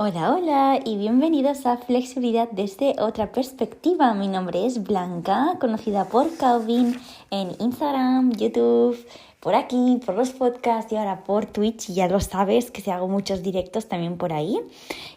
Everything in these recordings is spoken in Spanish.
Hola, hola y bienvenidos a Flexibilidad desde otra perspectiva. Mi nombre es Blanca, conocida por Calvin en Instagram, YouTube, por aquí, por los podcasts y ahora por Twitch. Ya lo sabes que se hago muchos directos también por ahí.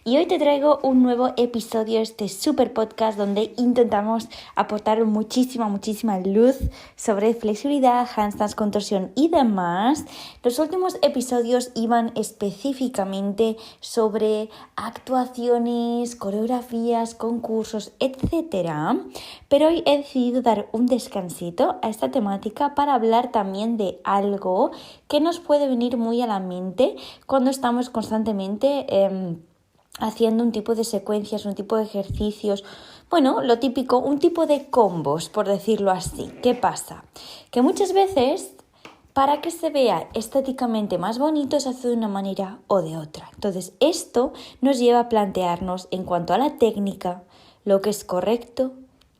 Y hoy te traigo un nuevo episodio de este super podcast donde intentamos aportar muchísima luz sobre flexibilidad, handstands, contorsión y demás. Los últimos episodios iban específicamente sobre actuaciones, coreografías, concursos, etc. Pero hoy he decidido dar un descansito a esta temática para hablar también de algo que nos puede venir muy a la mente cuando estamos constantemente haciendo un tipo de secuencias, un tipo de ejercicios, bueno, lo típico, un tipo de combos, por decirlo así. ¿Qué pasa? Que muchas veces, para que se vea estéticamente más bonito, se hace de una manera o de otra. Entonces, esto nos lleva a plantearnos en cuanto a la técnica, lo que es correcto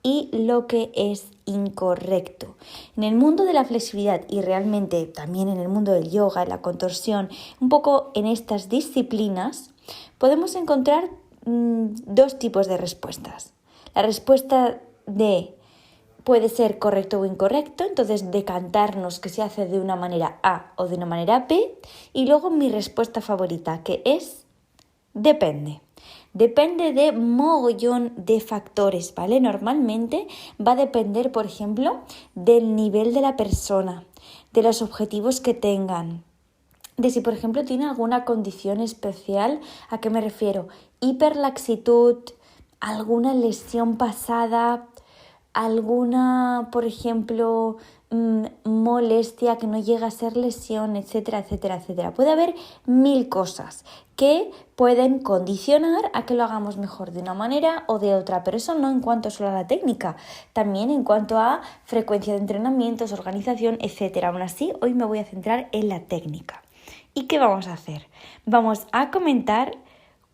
y lo que es incorrecto. En el mundo de la flexibilidad y realmente también en el mundo del yoga, la contorsión, un poco en estas disciplinas, podemos encontrar dos tipos de respuestas. La respuesta de puede ser correcto o incorrecto, entonces decantarnos que se hace de una manera A o de una manera B, y luego mi respuesta favorita, que es depende. Depende de mogollón de factores, ¿vale? Normalmente va a depender, por ejemplo, del nivel de la persona, de los objetivos que tengan, de si, por ejemplo, tiene alguna condición especial. ¿A qué me refiero? Hiperlaxitud, alguna lesión pasada, alguna, por ejemplo, molestia que no llega a ser lesión, etcétera, etcétera, etcétera. Puede haber 1000 cosas que pueden condicionar a que lo hagamos mejor de una manera o de otra, pero eso no en cuanto solo a la técnica, también en cuanto a frecuencia de entrenamientos, organización, etcétera. Aún así, hoy me voy a centrar en la técnica. ¿Y qué vamos a hacer? Vamos a comentar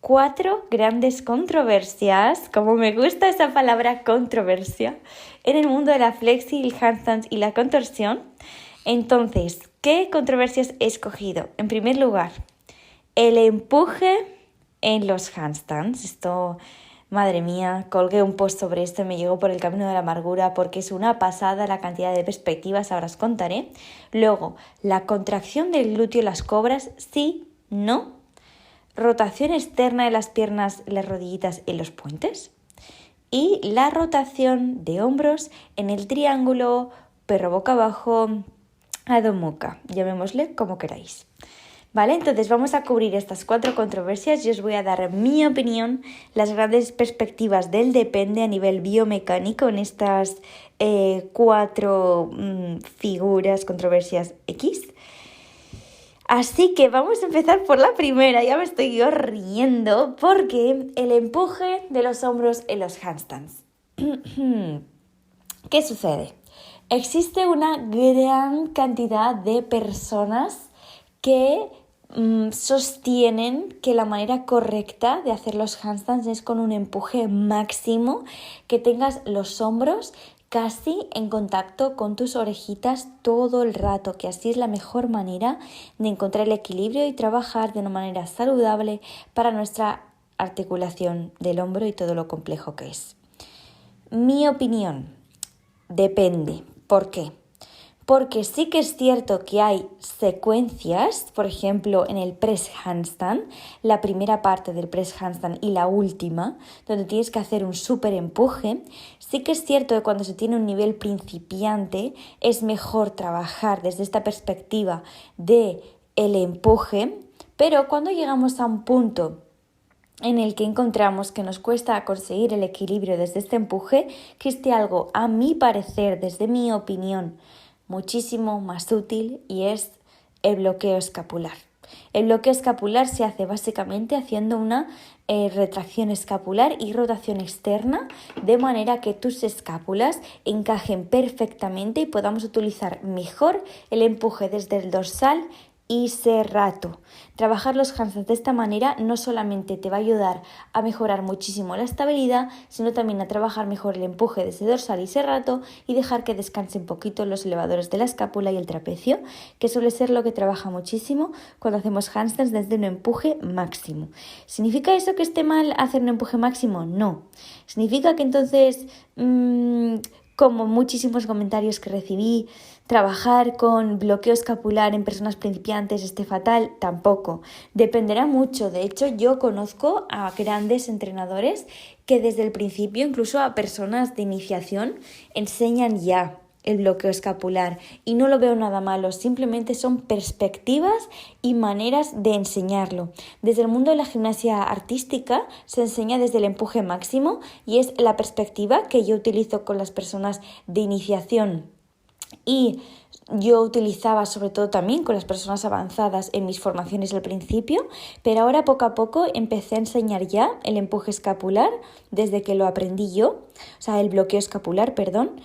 4 grandes controversias, como me gusta esa palabra controversia, en el mundo de la flexi, el handstands y la contorsión. Entonces, ¿qué controversias he escogido? En primer lugar, el empuje en los handstands. Esto, madre mía, colgué un post sobre esto y me llegó por el camino de la amargura porque es una pasada la cantidad de perspectivas, ahora os contaré. Luego, la contracción del glúteo y las cobras, sí, no. Rotación externa de las piernas, las rodillitas y los puentes. Y la rotación de hombros en el triángulo, perro boca abajo, Adho Mukha, llamémosle como queráis. ¿Vale? Entonces vamos a cubrir estas 4 controversias y os voy a dar mi opinión, las grandes perspectivas del depende a nivel biomecánico en estas 4 figuras, controversias X. Así que vamos a empezar por la primera, ya me estoy yo riendo, porque el empuje de los hombros en los handstands. ¿Qué sucede? Existe una gran cantidad de personas que sostienen que la manera correcta de hacer los handstands es con un empuje máximo, que tengas los hombros casi en contacto con tus orejitas todo el rato, que así es la mejor manera de encontrar el equilibrio y trabajar de una manera saludable para nuestra articulación del hombro y todo lo complejo que es. Mi opinión, depende. ¿Por qué? Porque sí que es cierto que hay secuencias, por ejemplo, en el press handstand, la primera parte del press handstand y la última, donde tienes que hacer un súper empuje. Sí que es cierto que cuando se tiene un nivel principiante es mejor trabajar desde esta perspectiva de el empuje, pero cuando llegamos a un punto en el que encontramos que nos cuesta conseguir el equilibrio desde este empuje, existe algo, a mi parecer, desde mi opinión, muchísimo más útil, y es el bloqueo escapular. El bloqueo escapular se hace básicamente haciendo una retracción escapular y rotación externa, de manera que tus escápulas encajen perfectamente y podamos utilizar mejor el empuje desde el dorsal ese rato. Trabajar los handstands de esta manera no solamente te va a ayudar a mejorar muchísimo la estabilidad, sino también a trabajar mejor el empuje desde dorsal y serrato y dejar que descanse un poquito los elevadores de la escápula y el trapecio, que suele ser lo que trabaja muchísimo cuando hacemos handstands desde un empuje máximo. ¿Significa eso que esté mal hacer un empuje máximo? No. ¿Significa que entonces, como muchísimos comentarios que recibí, trabajar con bloqueo escapular en personas principiantes esté fatal? Tampoco. Dependerá mucho. De hecho, yo conozco a grandes entrenadores que desde el principio, incluso a personas de iniciación, enseñan ya el bloqueo escapular y no lo veo nada malo, simplemente son perspectivas y maneras de enseñarlo. Desde el mundo de la gimnasia artística se enseña desde el empuje máximo y es la perspectiva que yo utilizo con las personas de iniciación y yo utilizaba sobre todo también con las personas avanzadas en mis formaciones al principio, pero ahora poco a poco empecé a enseñar ya el empuje escapular desde que lo aprendí yo, o sea, el bloqueo escapular, perdón.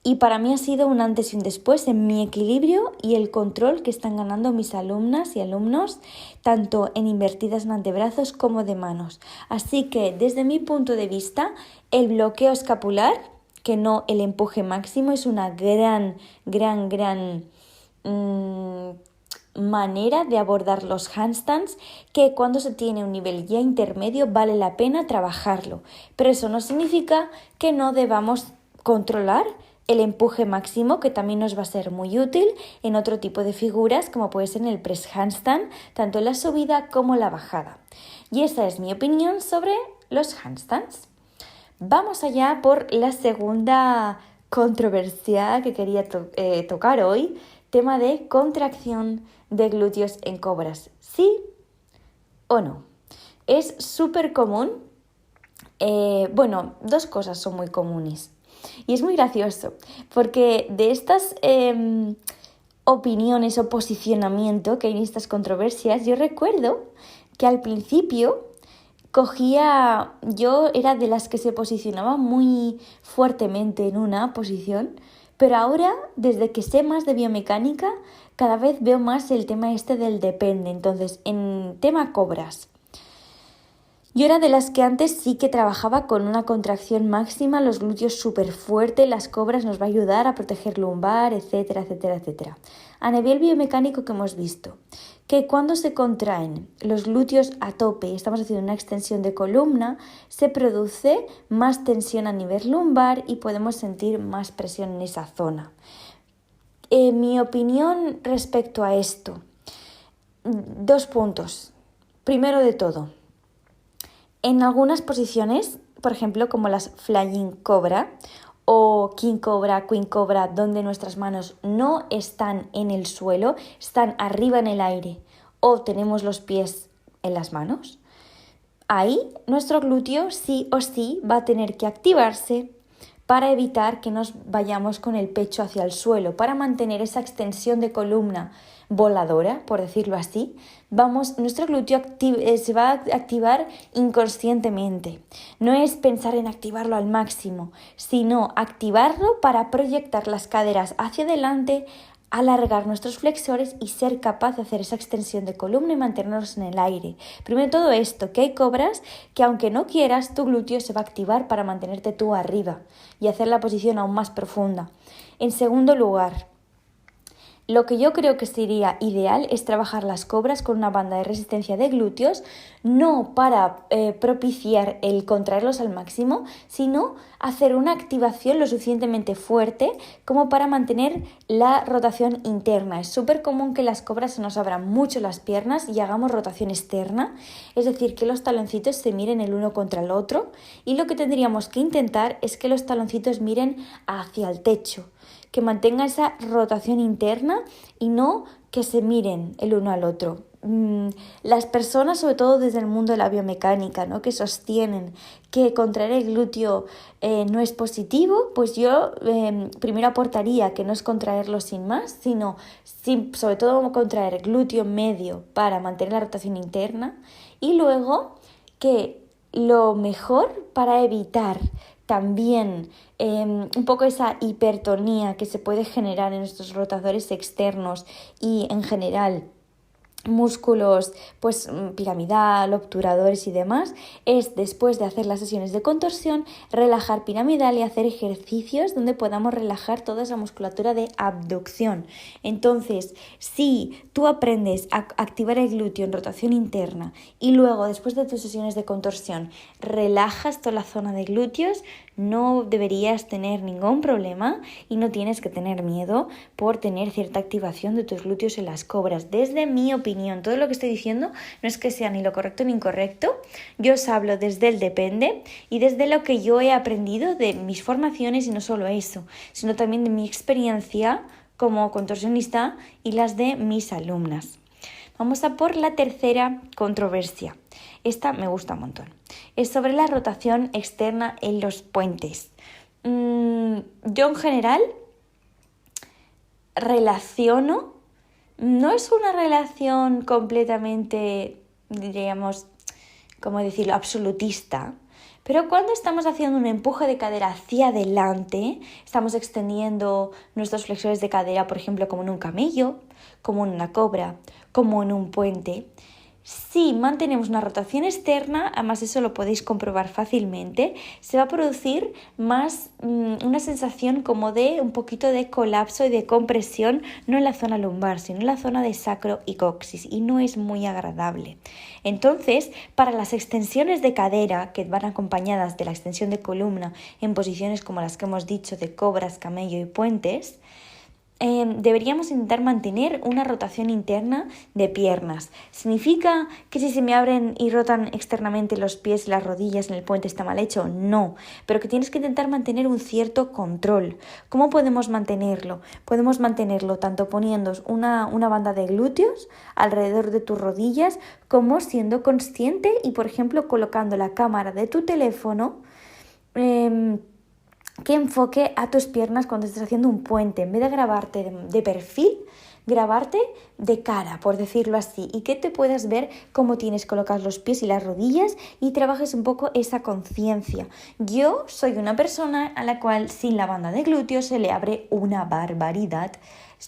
Y para mí ha sido un antes y un después en mi equilibrio y el control que están ganando mis alumnas y alumnos, tanto en invertidas en antebrazos como de manos. Así que desde mi punto de vista, el bloqueo escapular, que no el empuje máximo, es una gran manera de abordar los handstands que cuando se tiene un nivel ya intermedio vale la pena trabajarlo. Pero eso no significa que no debamos controlar el empuje máximo, que también nos va a ser muy útil en otro tipo de figuras, como puede ser en el press handstand, tanto en la subida como la bajada. Y esa es mi opinión sobre los handstands. Vamos allá por la segunda controversia que quería tocar hoy, tema de contracción de glúteos en cobras. ¿Sí o no? Es súper común. Dos cosas son muy comunes. Y es muy gracioso, porque de estas opiniones o posicionamiento que hay en estas controversias, yo recuerdo que al principio yo era de las que se posicionaba muy fuertemente en una posición, pero ahora, desde que sé más de biomecánica, cada vez veo más el tema este del depende. Entonces, en tema cobras, yo era de las que antes sí que trabajaba con una contracción máxima, los glúteos súper fuerte, las cobras nos va a ayudar a proteger lumbar, etcétera, etcétera, etcétera. A nivel biomecánico que hemos visto, que cuando se contraen los glúteos a tope y estamos haciendo una extensión de columna, se produce más tensión a nivel lumbar y podemos sentir más presión en esa zona. Mi opinión respecto a esto, 2 puntos. Primero de todo, en algunas posiciones, por ejemplo, como las Flying Cobra o King Cobra, Queen Cobra, donde nuestras manos no están en el suelo, están arriba en el aire o tenemos los pies en las manos, ahí nuestro glúteo sí o sí va a tener que activarse para evitar que nos vayamos con el pecho hacia el suelo, para mantener esa extensión de columna voladora, por decirlo así. Nuestro glúteo se va a activar inconscientemente. No es pensar en activarlo al máximo, sino activarlo para proyectar las caderas hacia adelante, alargar nuestros flexores y ser capaz de hacer esa extensión de columna y mantenernos en el aire. Primero de todo esto, que hay cobras que aunque no quieras, tu glúteo se va a activar para mantenerte tú arriba y hacer la posición aún más profunda. En segundo lugar, lo que yo creo que sería ideal es trabajar las cobras con una banda de resistencia de glúteos, no para propiciar el contraerlos al máximo, sino hacer una activación lo suficientemente fuerte como para mantener la rotación interna. Es súper común que las cobras se nos abran mucho las piernas y hagamos rotación externa, es decir, que los taloncitos se miren el uno contra el otro, y lo que tendríamos que intentar es que los taloncitos miren hacia el techo, que mantenga esa rotación interna y no que se miren el uno al otro. Las personas, sobre todo desde el mundo de la biomecánica, ¿no?, que sostienen que contraer el glúteo no es positivo, pues yo primero aportaría que no es contraerlo sin más, sino sobre todo contraer el glúteo medio para mantener la rotación interna, y luego que lo mejor para evitar también un poco esa hipertonía que se puede generar en nuestros rotadores externos y en general músculos pues piramidal, obturadores y demás, es después de hacer las sesiones de contorsión, relajar piramidal y hacer ejercicios donde podamos relajar toda esa musculatura de abducción. Entonces, si tú aprendes a activar el glúteo en rotación interna y luego después de tus sesiones de contorsión relajas toda la zona de glúteos, no deberías tener ningún problema y no tienes que tener miedo por tener cierta activación de tus glúteos en las cobras. Desde mi opinión, todo lo que estoy diciendo no es que sea ni lo correcto ni incorrecto. Yo os hablo desde el depende y desde lo que yo he aprendido de mis formaciones, y no solo eso, sino también de mi experiencia como contorsionista y las de mis alumnas. Vamos a por la tercera controversia. Esta me gusta un montón. Es sobre la rotación externa en los puentes. Yo en general relaciono, no es una relación completamente, diríamos, ¿cómo decirlo?, absolutista, pero cuando estamos haciendo un empuje de cadera hacia adelante, estamos extendiendo nuestros flexores de cadera, por ejemplo, como en un camello, como en una cobra, como en un puente. Si mantenemos una rotación externa, además eso lo podéis comprobar fácilmente, se va a producir más una sensación como de un poquito de colapso y de compresión, no en la zona lumbar, sino en la zona de sacro y coxis, y no es muy agradable. Entonces, para las extensiones de cadera que van acompañadas de la extensión de columna en posiciones como las que hemos dicho de cobras, camello y puentes, deberíamos intentar mantener una rotación interna de piernas. ¿Significa que si se me abren y rotan externamente los pies y las rodillas en el puente está mal hecho? No, pero que tienes que intentar mantener un cierto control. ¿Cómo podemos mantenerlo? Podemos mantenerlo tanto poniendo una banda de glúteos alrededor de tus rodillas, como siendo consciente y, por ejemplo, colocando la cámara de tu teléfono que enfoque a tus piernas cuando estés haciendo un puente. En vez de grabarte de perfil, grabarte de cara, por decirlo así, y que te puedas ver cómo tienes colocados los pies y las rodillas y trabajes un poco esa conciencia. Yo soy una persona a la cual sin la banda de glúteos se le abre una barbaridad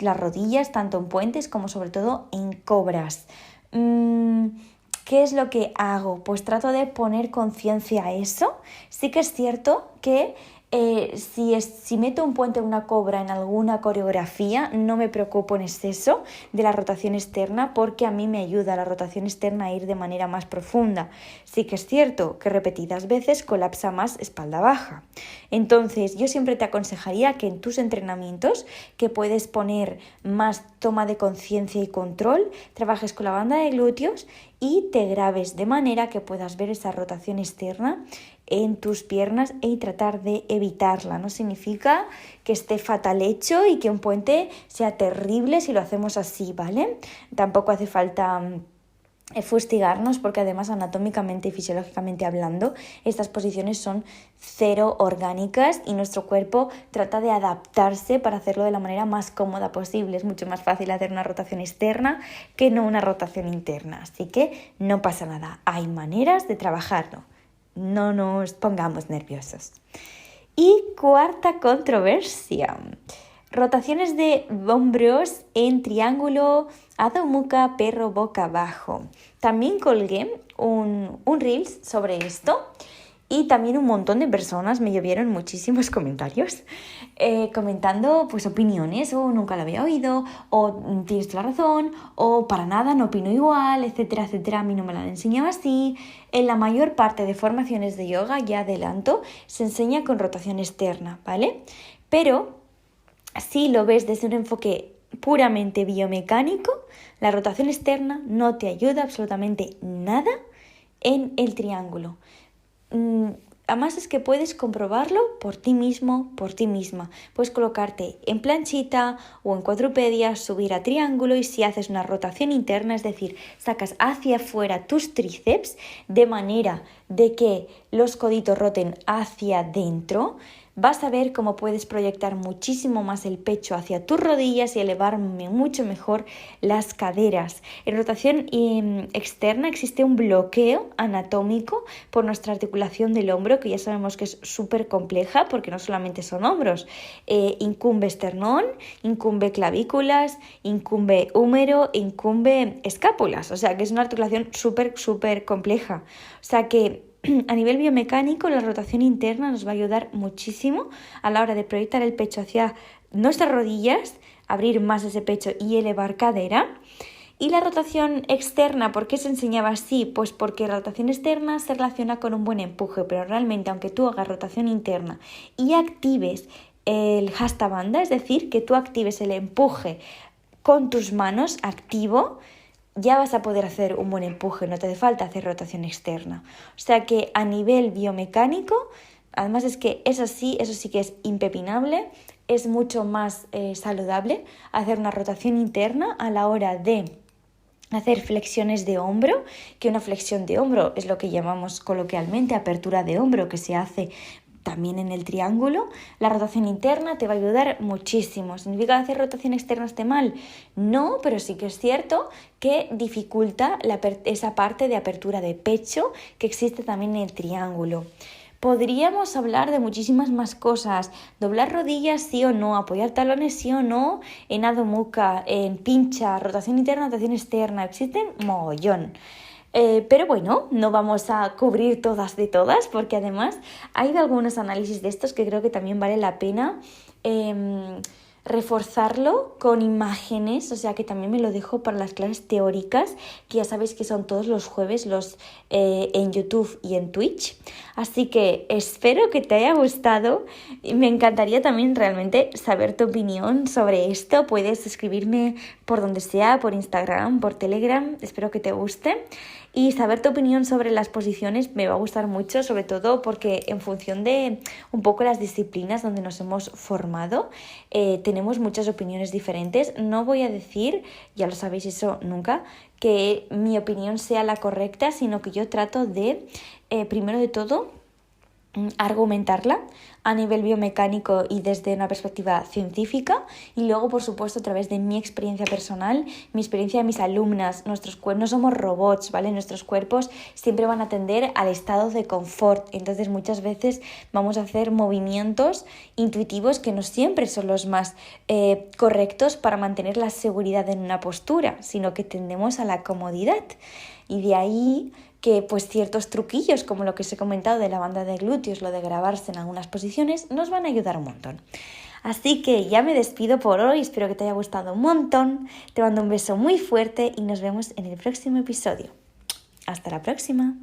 las rodillas, tanto en puentes como sobre todo en cobras. ¿Qué es lo que hago? Pues trato de poner conciencia a eso. Sí que es cierto que si meto un puente o una cobra en alguna coreografía, no me preocupo en exceso de la rotación externa, porque a mí me ayuda la rotación externa a ir de manera más profunda. Sí que es cierto que repetidas veces colapsa más espalda baja. Entonces, yo siempre te aconsejaría que en tus entrenamientos, que puedes poner más toma de conciencia y control, trabajes con la banda de glúteos y te grabes de manera que puedas ver esa rotación externa en tus piernas y tratar de evitarla. No significa que esté fatal hecho y que un puente sea terrible si lo hacemos así, ¿vale? Tampoco hace falta fustigarnos, porque además anatómicamente y fisiológicamente hablando estas posiciones son cero orgánicas y nuestro cuerpo trata de adaptarse para hacerlo de la manera más cómoda posible. Es mucho más fácil hacer una rotación externa que no una rotación interna, así que no pasa nada, hay maneras de trabajarlo. No nos pongamos nerviosos. Y cuarta controversia: rotaciones de hombros en triángulo, Adho Mukha, perro boca abajo. También colgué un Reels sobre esto y también un montón de personas me llovieron muchísimos comentarios comentando pues opiniones, o nunca lo había oído, o tienes toda la razón, o para nada, no opino igual, etcétera, etcétera. A mí no me lo han enseñado así. En la mayor parte de formaciones de yoga, ya adelanto, se enseña con rotación externa, ¿vale? Pero si lo ves desde un enfoque puramente biomecánico, la rotación externa no te ayuda absolutamente nada en el triángulo. Además es que puedes comprobarlo por ti mismo, por ti misma. Puedes colocarte en planchita o en cuadrupedia, subir a triángulo, y si haces una rotación interna, es decir, sacas hacia afuera tus tríceps de manera de que los coditos roten hacia adentro, vas a ver cómo puedes proyectar muchísimo más el pecho hacia tus rodillas y elevar mucho mejor las caderas. En rotación externa existe un bloqueo anatómico por nuestra articulación del hombro, que ya sabemos que es súper compleja porque no solamente son hombros, incumbe esternón, incumbe clavículas, incumbe húmero, incumbe escápulas, o sea que es una articulación súper compleja. O sea que a nivel biomecánico la rotación interna nos va a ayudar muchísimo a la hora de proyectar el pecho hacia nuestras rodillas, abrir más ese pecho y elevar cadera. Y la rotación externa, ¿por qué se enseñaba así? Pues porque la rotación externa se relaciona con un buen empuje, pero realmente aunque tú hagas rotación interna y actives el hasta banda, es decir, que tú actives el empuje con tus manos activo, ya vas a poder hacer un buen empuje, no te hace falta hacer rotación externa. O sea que a nivel biomecánico, además es que es así, eso sí que es impepinable, es mucho más saludable hacer una rotación interna a la hora de hacer flexiones de hombro, que una flexión de hombro es lo que llamamos coloquialmente apertura de hombro, que se hace también en el triángulo. La rotación interna te va a ayudar muchísimo. ¿Significa que hacer rotación externa esté mal? No, pero sí que es cierto que dificulta esa parte de apertura de pecho que existe también en el triángulo. Podríamos hablar de muchísimas más cosas, doblar rodillas sí o no, apoyar talones sí o no, en Adho Mukha, en pincha, rotación interna, rotación externa, existen mogollón. Pero bueno, no vamos a cubrir todas porque además hay algunos análisis de estos que creo que también vale la pena reforzarlo con imágenes, o sea que también me lo dejo para las clases teóricas, que ya sabéis que son todos los jueves en YouTube y en Twitch. Así que espero que te haya gustado y me encantaría también realmente saber tu opinión sobre esto. Puedes escribirme por donde sea, por Instagram, por Telegram, espero que te guste. Y saber tu opinión sobre las posiciones me va a gustar mucho, sobre todo porque en función de un poco las disciplinas donde nos hemos formado, tenemos muchas opiniones diferentes. No voy a decir, ya lo sabéis eso nunca, que mi opinión sea la correcta, sino que yo trato de, primero de todo, argumentarla a nivel biomecánico y desde una perspectiva científica, y luego por supuesto a través de mi experiencia personal, mi experiencia de mis alumnas. Nuestros cuerpos no somos robots, ¿vale? Nuestros cuerpos siempre van a tender al estado de confort, entonces muchas veces vamos a hacer movimientos intuitivos que no siempre son los más correctos para mantener la seguridad en una postura, sino que tendemos a la comodidad, y de ahí que pues ciertos truquillos como lo que os he comentado de la banda de glúteos, lo de grabarse en algunas posiciones, nos van a ayudar un montón. Así que ya me despido por hoy, espero que te haya gustado un montón, te mando un beso muy fuerte y nos vemos en el próximo episodio. Hasta la próxima.